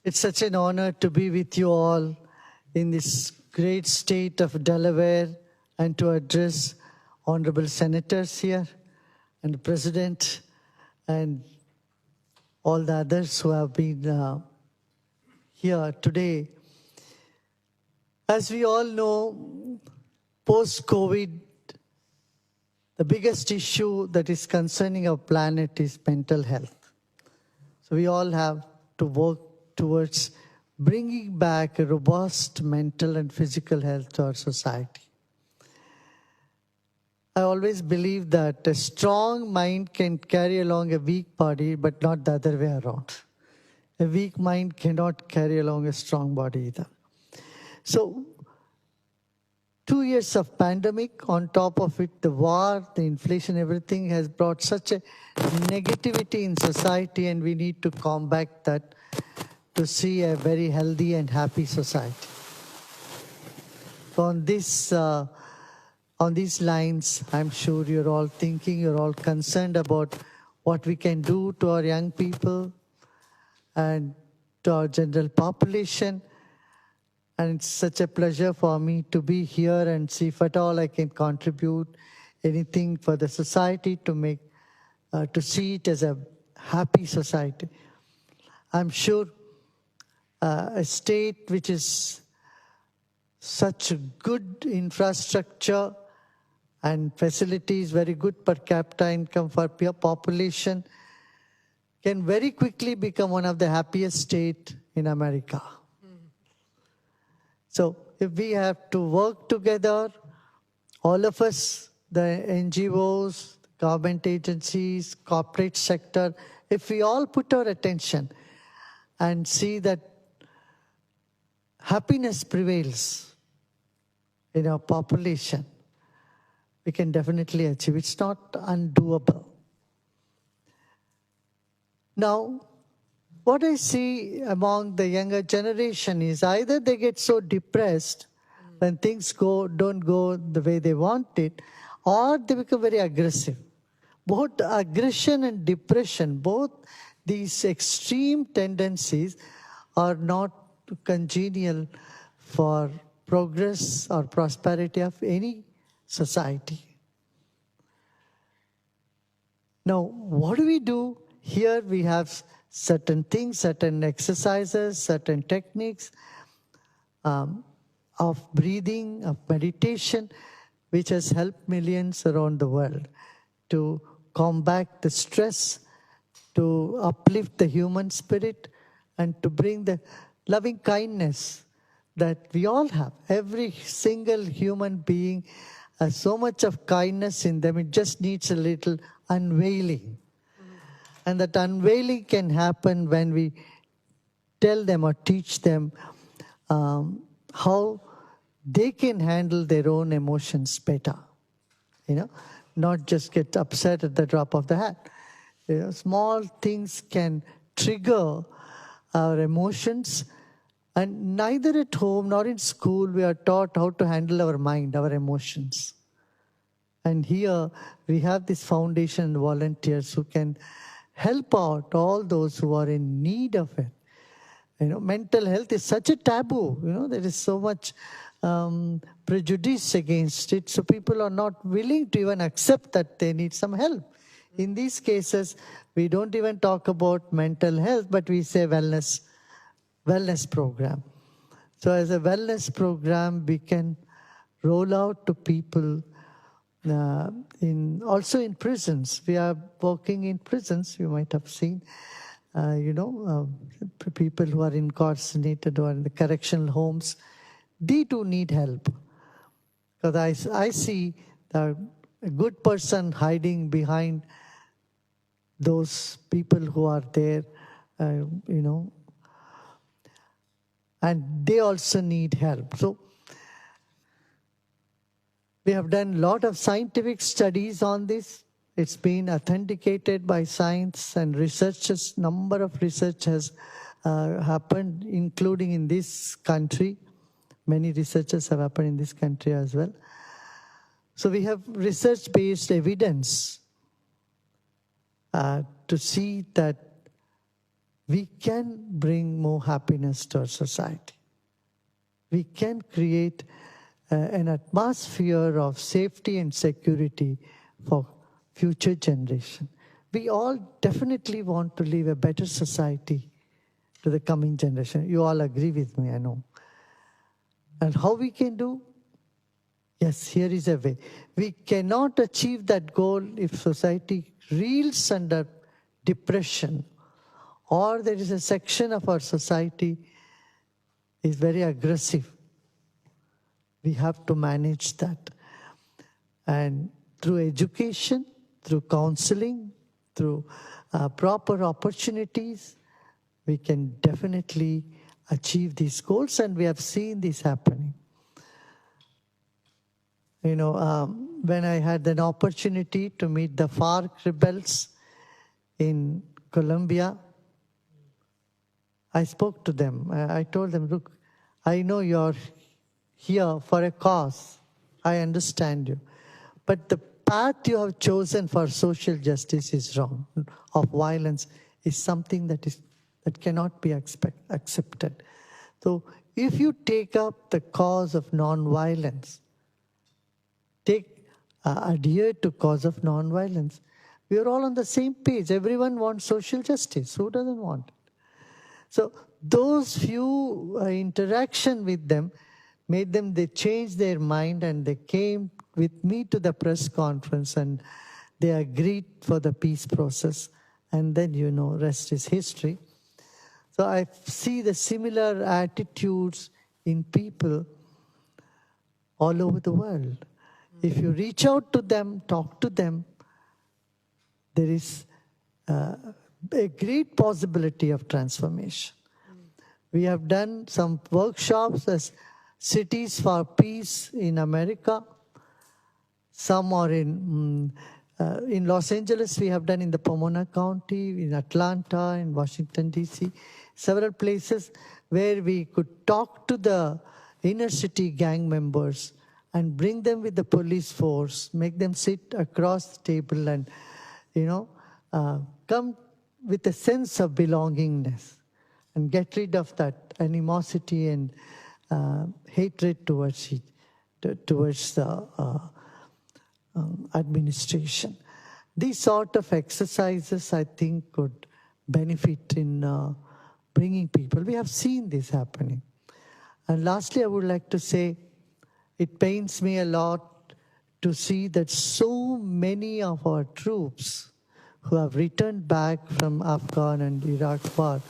It's such an honor to be with you all in this great state of Delaware and to address honorable senators here and the president and all the others who have been here today. As we all know, post-COVID, the biggest issue that is concerning our planet is mental health. So we all have to work towards bringing back a robust mental and physical health to our society. I always believe that a strong mind can carry along a weak body, but not the other way around. A weak mind cannot carry along a strong body either. So, 2 years of pandemic, on top of it, the war, the inflation, everything has brought such a negativity in society, and we need to combat that to see a very healthy and happy society. So on these lines, I'm sure you're all thinking, you're all concerned about what we can do to our young people and to our general population. And it's such a pleasure for me to be here and see if at all I can contribute anything for the society to see it as a happy society. I'm sure a state which is such good infrastructure and facilities, very good per capita income for peer population, can very quickly become one of the happiest states in America. So if we have to work together, all of us, the NGOs, government agencies, corporate sector, if we all put our attention and see that happiness prevails in our population, we can definitely achieve. It's not undoable. Now, what I see among the younger generation is either they get so depressed when things don't go the way they want it, or they become very aggressive. Both aggression and depression, both these extreme tendencies are not congenial for progress or prosperity of any society. Now, what do we do? Here we have certain things, certain exercises, certain techniques of breathing, of meditation, which has helped millions around the world to combat the stress, to uplift the human spirit, and to bring the loving kindness that we all have. Every single human being has so much of kindness in them. It just needs a little unveiling. And that unveiling can happen when we tell them or teach them how they can handle their own emotions better. Not just get upset at the drop of the hat. Small things can trigger our emotions, and neither at home nor in school we are taught how to handle our mind, our emotions. And here we have this foundation and volunteers who can help out all those who are in need of it. Mental health is such a taboo. There is so much prejudice against it. So people are not willing to even accept that they need some help. In these cases, we don't even talk about mental health, but we say wellness program. So as a wellness program, we can roll out to people also in prisons. We are working in prisons, you might have seen. People who are incarcerated or in the correctional homes, they too need help. Because I see a good person hiding behind those people who are there, and they also need help. So we have done a lot of scientific studies on this. It's been authenticated by science and researchers. Number of research has happened, including in this country. Many researchers have happened in this country as well. So we have research-based evidence to see that we can bring more happiness to our society. We can create an atmosphere of safety and security for future generation. We all definitely want to leave a better society to the coming generation. You all agree with me, I know. And how we can do? Yes, here is a way. We cannot achieve that goal if society reels under depression, or there is a section of our society is very aggressive. We have to manage that. And through education, through counseling, through proper opportunities, we can definitely achieve these goals, and we have seen this happening. You know, when I had an opportunity to meet the FARC rebels in Colombia, I spoke to them. I told them, look, I know you're here for a cause. I understand you. But the path you have chosen for social justice is wrong, of violence, is something that cannot be accepted. So if you take up the cause of non-violence, adhere to cause of non-violence, we are all on the same page. Everyone wants social justice. Who doesn't want it? So those few interaction with them made them, they changed their mind, and they came with me to the press conference, and they agreed for the peace process. And then, you know, rest is history. So I see the similar attitudes in people all over the world. If you reach out to them, talk to them, there is a great possibility of transformation. We have done some workshops as Cities for Peace in America. Some are in Los Angeles, we have done in the Pomona County, in Atlanta, in Washington, D.C., several places where we could talk to the inner city gang members and bring them with the police force, make them sit across the table and, you know, come with a sense of belongingness and get rid of that animosity and hatred towards the administration. These sort of exercises, I think, could benefit in bringing people. We have seen this happening. And lastly, I would like to say, it pains me a lot to see that so many of our troops who have returned back from Afghan and Iraq war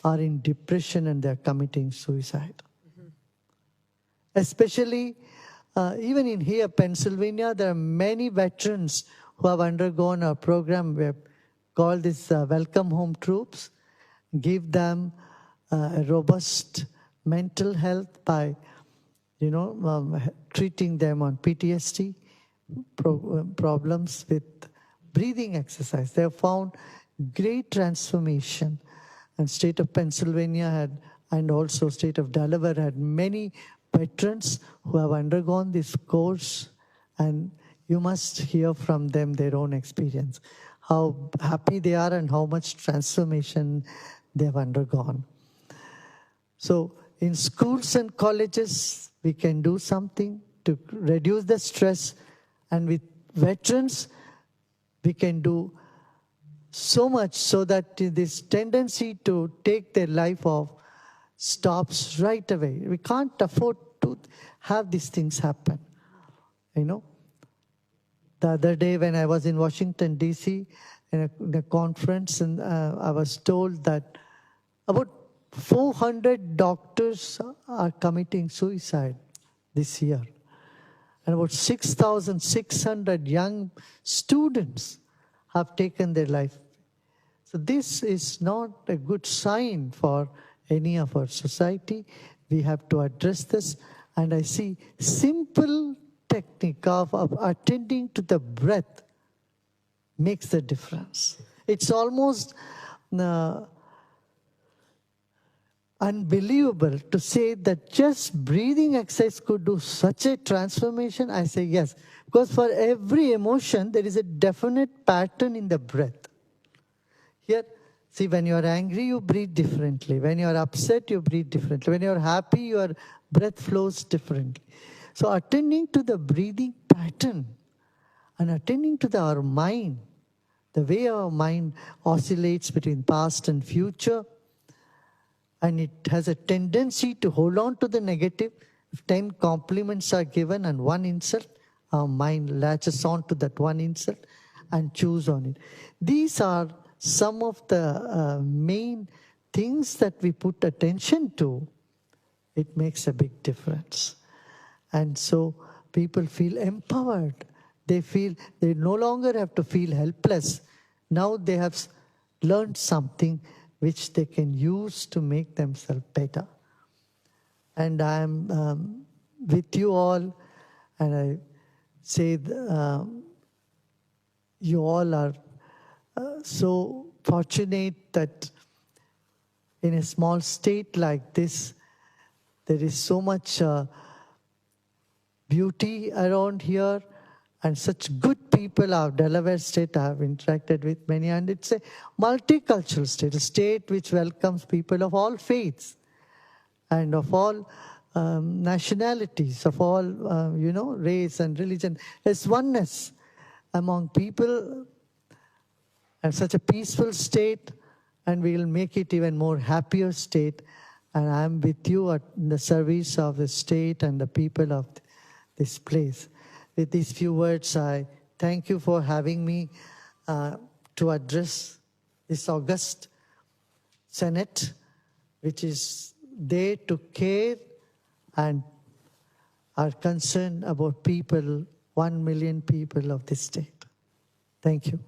are in depression and they're committing suicide. Mm-hmm. Especially, even in here, Pennsylvania, there are many veterans who have undergone a program we called this Welcome Home Troops, give them a robust mental health by treating them on PTSD, problems with breathing exercise. They have found great transformation. And state of Pennsylvania had, and also state of Delaware had many veterans who have undergone this course, and you must hear from them their own experience, how happy they are and how much transformation they have undergone. So in schools and colleges, we can do something to reduce the stress, and with veterans, we can do so much so that this tendency to take their life off stops right away. We can't afford to have these things happen. You know, the other day when I was in Washington, D.C., in a conference, and I was told that about 400 doctors are committing suicide this year. And about 6,600 young students have taken their life. So this is not a good sign for any of our society. We have to address this. And I see simple technique of attending to the breath makes the difference. It's almost unbelievable to say that just breathing exercise could do such a transformation. I say yes, because for every emotion, there is a definite pattern in the breath. Here, See, when you are angry, you breathe differently. When you are upset, you breathe differently. When you are happy, your breath flows differently. So attending to the breathing pattern and attending to our mind, the way our mind oscillates between past and future, and it has a tendency to hold on to the negative. If 10 compliments are given and one insult, our mind latches on to that one insult and chews on it. These are some of the main things that we put attention to. It makes a big difference. And so people feel empowered. They feel they no longer have to feel helpless. Now they have learned something which they can use to make themselves better. And I am with you all, and I say you all are so fortunate that in a small state like this, there is so much beauty around here, and such good people. Our Delaware state, I have interacted with many, and it's a multicultural state, a state which welcomes people of all faiths and of all nationalities, of all, race and religion. There's oneness among people, and such a peaceful state, and we will make it even more happier state. And I'm with you in the service of the state and the people of this place. With these few words, I thank you for having me to address this august Senate, which is there to care and are concerned about people, 1 million people of this state. Thank you.